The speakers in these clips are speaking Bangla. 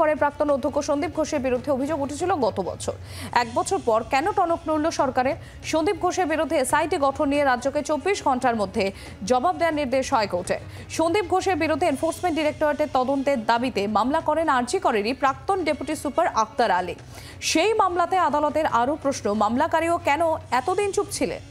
করের প্রাক্তন অধ্যক্ষ সন্দীপ ঘোষের বিরুদ্ধে অভিযোগ উঠেছিল গত বছর। এক বছর পর কেন টনক নড়ল সরকারের? সন্দীপ ঘোষের বিরুদ্ধে এসআইটি গঠন নিয়ে রাজ্যকে 24 ঘন্টার মধ্যে জবাব দেওয়ার নির্দেশ হাইকোর্টে। সন্দীপ ঘোষের বিরুদ্ধে এনফোর্সমেন্ট ডিরেক্টরেটের তদন্তের দাবিতে মামলা করেন আরজি করেরই প্রাক্তন ডেপুটি সুপার আক্তার আলী। সেই মামলাতে আদালতের আরও প্রশ্ন, মামলাকারীও কেন এতদিন চুপ ছিলেন?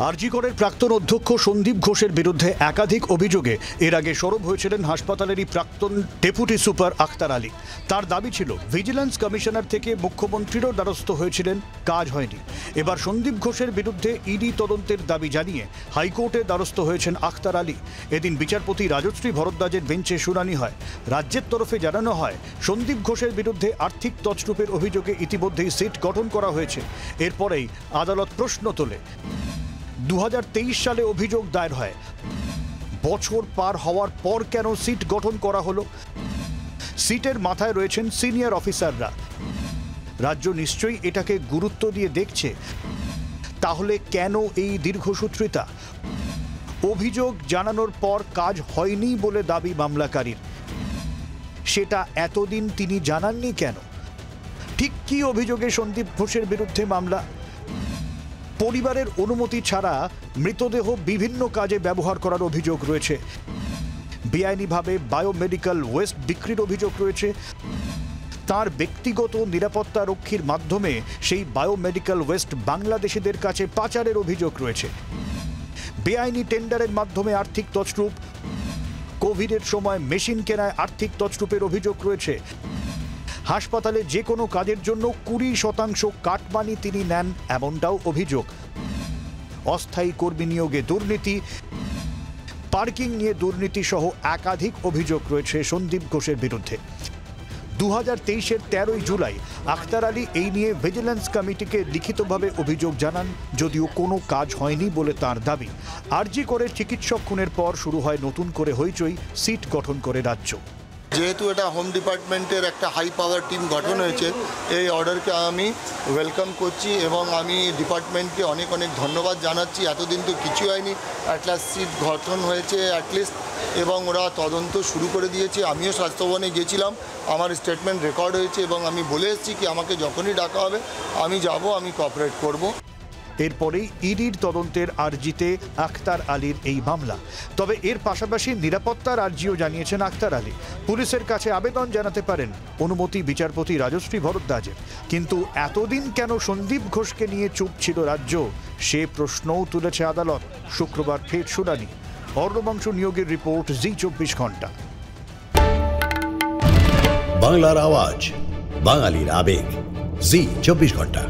আরজি করের প্রাক্তন অধ্যক্ষ সন্দীপ ঘোষের বিরুদ্ধে একাধিক অভিযোগে এর আগে সরব হয়েছিলেন হাসপাতালেরই প্রাক্তন ডেপুটি সুপার আক্তার আলী। তার দাবি ছিল ভিজিল্যান্স কমিশনার থেকে মুখ্যমন্ত্রীরও দ্বারস্থ হয়েছিলেন, কাজ হয়নি। এবার সন্দীপ ঘোষের বিরুদ্ধে ইডি তদন্তের দাবি জানিয়ে হাইকোর্টে দ্বারস্থ হয়েছেন আক্তার আলী। এদিন বিচারপতি রাজশ্রী ভরদ্বাজের বেঞ্চে শুনানি হয়। রাজ্যের তরফে জানানো হয়, সন্দীপ ঘোষের বিরুদ্ধে আর্থিক তছরূপের অভিযোগে ইতিমধ্যেই সিট গঠন করা হয়েছে। এরপরেই আদালত প্রশ্ন তোলে। 2023 সালে অভিযোগ দায়ের হয়, বছর পার হওয়ার পর কেন সিট গঠন করা হলো? সিটের মাথায় রয়েছেন সিনিয়র অফিসাররা। রাজ্য নিশ্চয়ই এটাকে গুরুত্ব দিয়ে দেখছে। তাহলে কেন এই দীর্ঘসূত্রিতা? অভিযোগ জানানোর পর কাজ হয়নি বলে দাবি মামলাকারীর। সেটা এতদিন তিনি জানাননি কেন? ঠিক কী অভিযোগে সন্দীপ ঘোষের বিরুদ্ধে মামলা? পরিবারের অনুমতি ছাড়া মৃতদেহ বিভিন্ন কাজে ব্যবহার করার অভিযোগ রয়েছে। বেআইনিভাবে বায়োমেডিক্যাল ওয়েস্ট বিক্রির অভিযোগ রয়েছে। তার ব্যক্তিগত নিরাপত্তা রক্ষীর মাধ্যমে সেই বায়োমেডিক্যাল ওয়েস্ট বাংলাদেশিদের কাছে পাচারের অভিযোগ রয়েছে। বেআইনি টেন্ডারের মাধ্যমে আর্থিক তছরূপ, কোভিডের সময় মেশিন কেনায় আর্থিক তছরূপের অভিযোগ রয়েছে। হাসপাতালে যে কোনো কাজের জন্য 20% কাটমানি তিনি নেন, এমনটাও অভিযোগ। অস্থায়ী কর্মী নিয়োগে দুর্নীতি, পার্কিং নিয়ে দুর্নীতি সহ একাধিক অভিযোগ রয়েছে সন্দীপ ঘোষের বিরুদ্ধে। 2023-এর 13 জুলাই আক্তার আলী এই নিয়ে ভিজিল্যান্স কমিটিকে লিখিতভাবে অভিযোগ জানান, যদিও কোনো কাজ হয়নি বলে তার দাবি। আরজি করে চিকিৎসক খুনের পর শুরু হয় নতুন করে হইচই, সিট গঠন করে রাজ্য। যেহেতু এটা হোম ডিপার্টমেন্টের একটা হাই পাওয়ার টিম গঠন হয়েছে, এই অর্ডারকে আমি ওয়েলকাম করছি এবং আমি ডিপার্টমেন্টকে অনেক অনেক ধন্যবাদ জানাচ্ছি। এতদিন তো কিছু হয়নি, অ্যাটলাস্ট সিট গঠন হয়েছে অ্যাটলিস্ট, এবং ওরা তদন্ত শুরু করে দিয়েছে। আমিও স্বাস্থ্যভবনে গিয়েছিলাম, আমার স্টেটমেন্ট রেকর্ড হয়েছে এবং আমি বলে এসেছি কি আমাকে যখনই ডাকা হবে আমি যাব, আমি কোঅপারেট করব। এরপরেই ইডির তদন্তের আর্জিতে আক্তার আলীর এই মামলা। তবে এর পাশাপাশি নিরাপত্তার আর্জিও জানিয়েছেন আক্তার আলী। পুলিশের কাছে আবেদন জানাতে পারেন, অনুমতি বিচারপতি রাজশ্রী ভরদ্বাজের। কিন্তু এতদিন কেন সন্দীপ ঘোষকে নিয়ে চুপ ছিল রাজ্য, সে প্রশ্নও তুলেছে আদালত। শুক্রবার ফের শুনানি। অর্ণবাংশ নিয়োগের রিপোর্ট, জি 24 ঘন্টা। বাংলার আওয়াজ, বাঙালির আবেগ, জি 24 ঘন্টা।